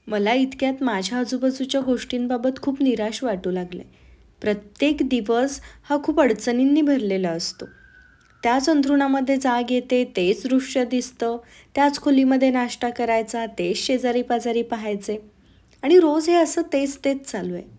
मला इतक्यात माझ्या आजूबाजूच्या गोष्टींबाबत खूप निराश वाटू लागले. प्रत्येक दिवस हा खूप अडचणींनी भरलेला असतो. त्याच अंथरुणामध्ये जाग येते, तेच दृश्य दिसतं, त्याच खोलीमध्ये नाश्ता करायचा, तेच शेजारी पाजारी पाहायचे आणि रोज हे असं तेच तेच चालू आहे.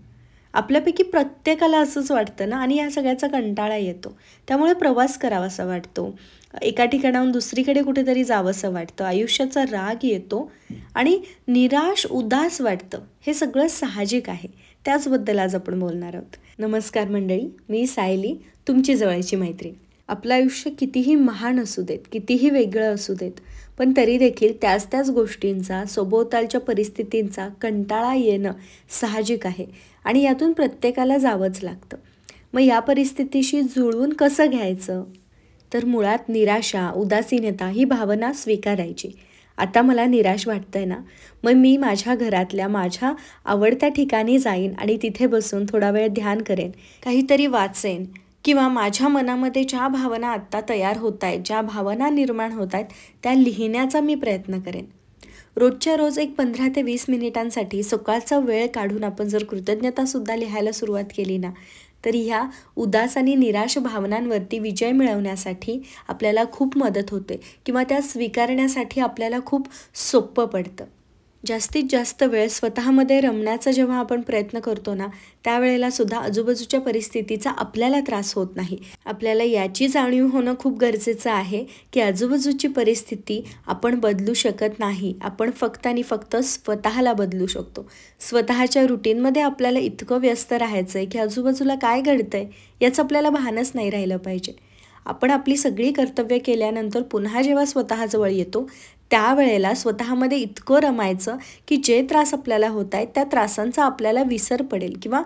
आपल्यापैकी प्रत्येकाला असंच वाटतं ना, आणि या सगळ्याचा कंटाळा येतो. त्यामुळे प्रवास करावासा वाटतो, एका ठिकाणाहून दुसरीकडे कुठेतरी जावंसं वाटतं, आयुष्याचा राग येतो आणि निराश उदास वाटतं. हे सगळं साहजिक आहे. त्याचबद्दल आज आपण बोलणार आहोत. नमस्कार मंडळी, मी सायली, तुमची जवळची मैत्रीण. आपलं आयुष्य कितीही महान असू देत, कितीही वेगळं असू देत, पण तरी देखील त्याच गोष्टींचा, सभोवतालच्या परिस्थितींचा कंटाळा येणं साहजिक आहे आणि यातून प्रत्येकाला जावंच लागतं. मग या परिस्थितीशी जुळवून कसं घ्यायचं? तर मुळात निराशा, उदासीनता ही भावना स्वीकारायची. आता मला निराश वाटतंय ना, मग मी माझ्या घरातल्या माझ्या आवडत्या ठिकाणी जाईन आणि तिथे बसून थोडा वेळ ध्यान करेन, काहीतरी वाचेन किंवा माझ्या मनामध्ये ज्या भावना आत्ता तयार होत आहेत, ज्या भावना निर्माण होत आहेत, त्या लिहिण्याचा मी प्रयत्न करेन. रोजच्या रोज एक 15 ते 20 मिनिटांसाठी सकाळचा वेळ काढून आपण जर कृतज्ञतासुद्धा लिहायला सुरुवात केली ना, तर ह्या उदास आणि निराश भावनांवरती विजय मिळवण्यासाठी आपल्याला खूप मदत होते किंवा त्या स्वीकारण्यासाठी आपल्याला खूप सोपं पडतं. जास्तीत जास्त वेळ स्वतःमध्ये रमण्याचा जेव्हा आपण प्रयत्न करतो ना, त्यावेळेला सुद्धा आजूबाजूच्या परिस्थितीचा आपल्याला त्रास होत नाही. आपल्याला याची जाणीव होणं खूप गरजेचं आहे की आजूबाजूची परिस्थिती आपण बदलू शकत नाही. आपण फक्त आणि फक्त स्वतःला बदलू शकतो. स्वतःच्या रुटीनमध्ये आपल्याला इतकं व्यस्त राहायचं आहे की आजूबाजूला काय घडतंय याचं आपल्याला भानच नाही राहिलं पाहिजे. आपण आपली सगळी कर्तव्य केल्यानंतर पुन्हा जेव्हा स्वतःजवळ येतो, त्यावेळेला स्वतःमध्ये इतकं रमायचं की जे त्रास आपल्याला होत आहेत, त्या त्रासांचा आपल्याला विसर पडेल किंवा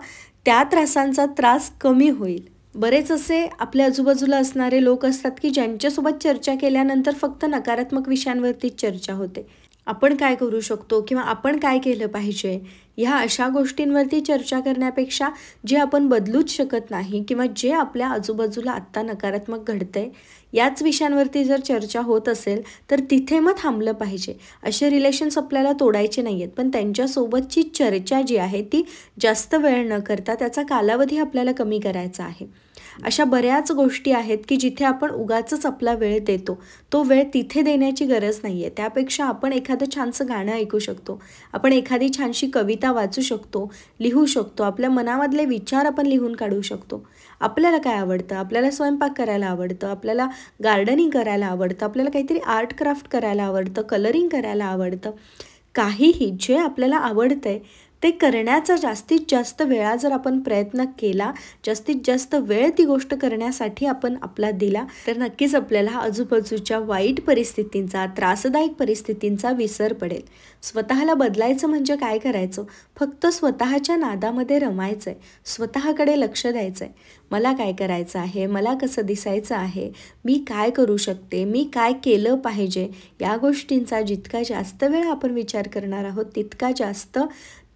त्या त्रासांचा त्रास कमी होईल. बरेच असे आपल्या आजूबाजूला असणारे लोक असतात की ज्यांच्यासोबत चर्चा केल्यानंतर फक्त नकारात्मक विषयांवरतीच चर्चा होते. आपण काय करू शकतो किंवा आपण काय केलं पाहिजे, ह्या अशा गोष्टींवरती चर्चा करण्यापेक्षा जे आपण बदलूच शकत नाही किंवा जे आपल्या आजूबाजूला आत्ता नकारात्मक घडतंय, याच विषयांवरती जर चर्चा होत असेल तर तिथे मग थांबलं पाहिजे. असे रिलेशन्स आपल्याला तोडायचे नाही आहेत, पण त्यांच्यासोबतची चर्चा जी आहे ती जास्त वेळ न करता त्याचा कालावधी आपल्याला कमी करायचा आहे. अशा बऱ्याच गोष्टी आहेत की जिथे आपण उगाचच आपला वेळ देतो. तो वेळ तिथे देण्याची गरज नाही आहे. त्यापेक्षा आपण एखादं छानसं गाणं ऐकू शकतो, आपण एखादी छानशी कविता वाचू शकतो, लिहू शकतो, आपल्या मनामधले विचार आपण लिहून काढू शकतो. आपल्याला काय आवडतं? आपल्याला स्वयंपाक करायला आवडतं, आपल्याला गार्डनिंग करायला आवडतं, आपल्याला काहीतरी आर्ट क्राफ्ट करायला आवडतं, कलरिंग करायला आवडतं. काहीही जे आपल्याला आवडतं आहे ते करण्याचा जास्तीत जास्त वेळा जर आपण प्रयत्न केला, जास्तीत जास्त वेळ ती गोष्ट करण्यासाठी आपण आपला दिला, तर नक्कीच आपल्याला आजूबाजूच्या वाईट परिस्थितींचा, त्रासदायक परिस्थितींचा विसर पडेल. स्वतःला बदलायचं म्हणजे काय करायचं? फक्त स्वतःच्या नादामध्ये रमायचं आहे, स्वतःकडे लक्ष द्यायचं आहे. मला काय करायचं आहे? मला कसं दिसायचं आहे? मी काय करू शकते? मी काय केलं पाहिजे? या गोष्टींचा जितका जास्त वेळ आपण विचार करणार आहोत, तितका जास्त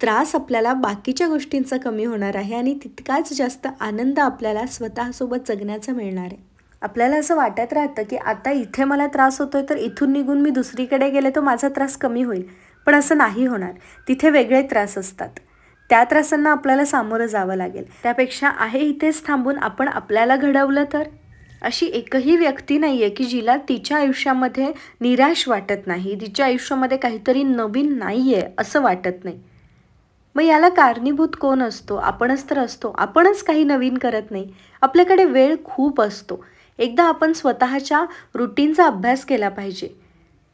त्रास आपल्याला बाकीच्या गोष्टींचा कमी होणार आहे आणि तितकाच जास्त आनंद आपल्याला स्वतःसोबत जगण्याचा मिळणार आहे. आपल्याला असं वाटत राहतं की आता इथे मला त्रास होतोय, तर इथून निघून मी दुसरीकडे गेले तर माझा त्रास कमी होईल. पण असं नाही होणार. तिथे वेगळे त्रास असतात. त्या त्रासांना आपल्याला सामोरं जावं लागेल. त्यापेक्षा आहे इथेच थांबून आपण आपल्याला घडवलं तर. अशी एकही व्यक्ती नाही आहे की जिला तिच्या आयुष्यामध्ये निराश वाटत नाही, तिच्या आयुष्यामध्ये काहीतरी नवीन नाही आहे असं वाटत नाही. मग याला कारणीभूत कोण असतो? आपणच तर असतो. आपणच काही नवीन करत नाही. आपल्याकडे वेळ खूप असतो. एकदा आपण स्वतःच्या रुटीनचा अभ्यास केला पाहिजे.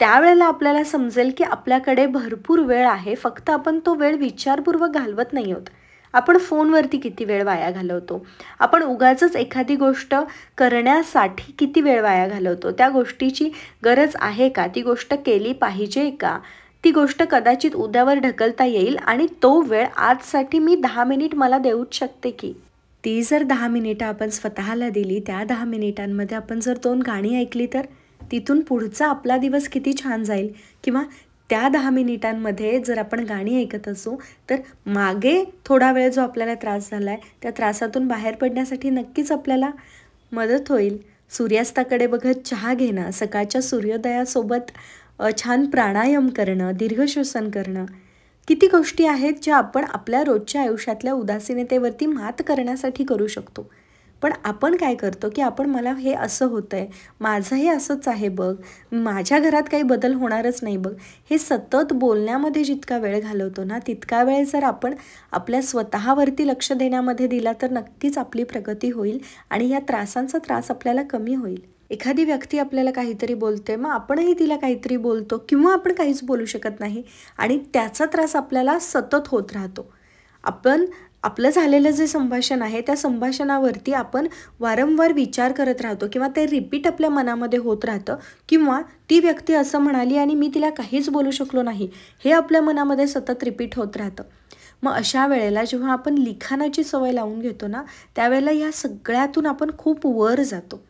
त्यावेळेला आपल्याला समजेल की आपल्याकडे भरपूर वेळ आहे, फक्त आपण तो वेळ विचारपूर्वक घालवत नाही आहोत. आपण फोनवरती किती वेळ वाया घालवतो, आपण उगाचच एखादी गोष्ट करण्यासाठी किती वेळ वाया घालवतो, त्या गोष्टीची गरज आहे का, ती गोष्ट केली पाहिजे का, ती गोष्ट कदाचित उद्यावर ढकलता येईल आणि तो वेळ आजसाठी मी 10 मिनिट मला देऊच शकते की. ती जर 10 मिनिटं आपण स्वतःला दिली, त्या 10 मिनिटांमध्ये आपण जर 2 गाणी ऐकली, तर तिथून पुढचा आपला दिवस किती छान जाईल. किंवा त्या 10 मिनिटांमध्ये जर आपण गाणी ऐकत असू, तर मागे थोडा वेळ जो आपल्याला त्रास झाला आहे, त्या त्रासातून बाहेर पडण्यासाठी नक्कीच आपल्याला मदत होईल. सूर्यास्ताकडे बघत चहा घेणं, सकाळच्या सूर्योदयासोबत छान प्राणायाम करणं, दीर्घ श्वसन करणं, किती गोष्टी आहेत ज्या आपण आपल्या रोजच्या आयुष्यातल्या उदासीनतेवरती मात करण्यासाठी करू शकतो. पण आपण काय करतो की आपण मला हे असं होतं आहे, माझं हे असंच आहे बघ, माझ्या घरात काही बदल होणारच नाही बघ, हे सतत बोलण्यामध्ये जितका वेळ घालवतो ना, तितका वेळ जर आपण आपल्या स्वतःवरती लक्ष देण्यामध्ये दिला तर नक्कीच आपली प्रगती होईल आणि या त्रासांचा त्रास आपल्याला कमी होईल. एखादी व्यक्ती आपल्याला काहीतरी बोलते, मग आपणही तिला काहीतरी बोलतो किंवा आपण काहीच बोलू शकत नाही आणि त्याचा त्रास आपल्याला सतत होत राहतो. आपण आपलं झालेलं जे संभाषण आहे त्या संभाषणावरती आपण वारंवार विचार करत राहतो किंवा ते रिपीट आपल्या मनामध्ये होत राहतं किंवा ती व्यक्ती असं म्हणाली आणि मी तिला काहीच बोलू शकलो नाही, हे आपल्या मनामध्ये सतत रिपीट होत राहतं. मग अशा वेळेला जेव्हा आपण लिखाणाची सवय लावून घेतो ना, त्यावेळेला ह्या सगळ्यातून आपण खूप वर जातो.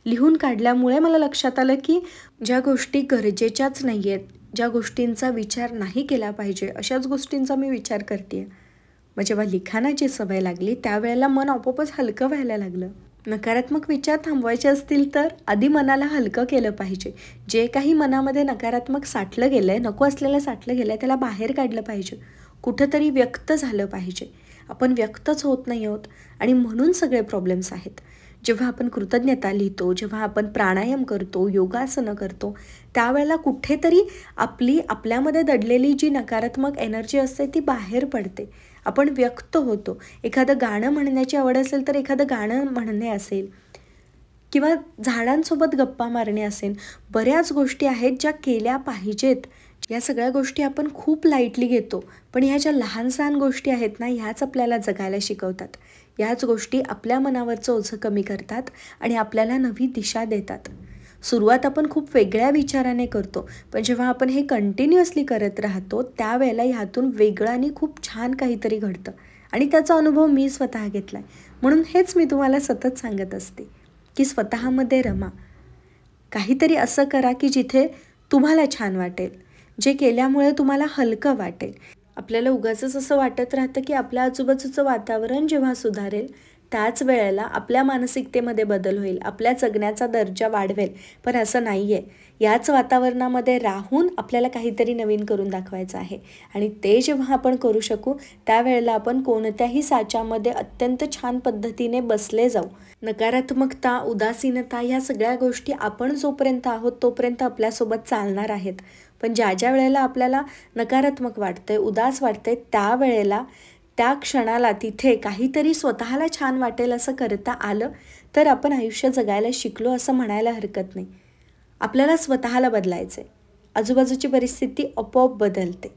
लिहून काढल्यामुळे मला लक्षात आलं की ज्या गोष्टी गरजेच्याच नाही आहेत, ज्या गोष्टींचा विचार नाही केला पाहिजे, अशाच गोष्टींचा मी विचार करते आहे. मग जेव्हा लिखाणाची सवय लागली त्यावेळेला मन आपोआपच हलकं व्हायला लागलं. नकारात्मक विचार थांबवायचे असतील तर आधी मनाला हलकं केलं पाहिजे. जे काही मनामध्ये नकारात्मक साठलं गेलं आहे, नको असलेलं साठलं गेलं आहे, त्याला बाहेर काढलं पाहिजे, कुठंतरी व्यक्त झालं पाहिजे. आपण व्यक्तच होत नाही आहोत आणि म्हणून सगळे प्रॉब्लेम्स आहेत. जेव्हा आपण कृतज्ञता लिहितो, जेव्हा आपण प्राणायाम करतो, योगासनं करतो, त्यावेळेला कुठेतरी आपल्यामध्ये दडलेली जी नकारात्मक एनर्जी असते ती बाहेर पडते. आपण व्यक्त होतो. एखादं गाणं म्हणण्याची आवड असेल तर एखादं गाणं म्हणणे असेल किंवा झाडांसोबत गप्पा मारणे असेल, बऱ्याच गोष्टी आहेत ज्या केल्या पाहिजेत. या सगळ्या गोष्टी आपण खूप लाईटली घेतो, पण ह्या ज्या लहान सहान गोष्टी आहेत ना, ह्याच आपल्याला जगायला शिकवतात. याच गोष्टी आपल्या मनावरचं ओझं कमी करतात आणि आपल्याला नवी दिशा देतात. सुरुवात आपण खूप वेगळ्या विचाराने करतो, पण जेव्हा आपण हे कंटिन्युअसली करत राहतो त्यावेळेला ह्यातून वेगळं आणि खूप छान काहीतरी घडतं आणि त्याचा अनुभव मी स्वतः घेतला आहे. म्हणून हेच मी तुम्हाला सतत सांगत असते की स्वतःमध्ये रमा. काहीतरी असं करा की जिथे तुम्हाला छान वाटेल, जे केल्यामुळे तुम्हाला हलकं वाटेल. आपल्याला उगाचच असं वाटत राहतं की आपल्या आजूबाजूचं वातावरण जेव्हा सुधारेल त्याच वेळेला आपल्या मानसिकतेमध्ये बदल होईल, आपल्या जगण्याचा दर्जा वाढवेल. पण असं नाही आहे. याच वातावरणामध्ये राहून आपल्याला काहीतरी नवीन करून दाखवायचं आहे आणि ते जेव्हा आपण करू शकू त्यावेळेला आपण कोणत्याही साच्यामध्ये अत्यंत छान पद्धतीने बसले जाऊ. नकारात्मकता, उदासीनता ह्या सगळ्या गोष्टी आपण जोपर्यंत आहोत तोपर्यंत आपल्यासोबत चालणार आहेत. पण ज्या वेळेला आपल्याला नकारात्मक वाटतंय, उदास वाटतंय, त्यावेळेला त्या क्षणाला तिथे काहीतरी स्वतःला छान वाटेल असं करता आलं तर आपण आयुष्य जगायला शिकलो असं म्हणायला हरकत नाही. आपल्याला स्वतःला बदलायचं आहे. आजूबाजूची परिस्थिती आपोआप बदलते.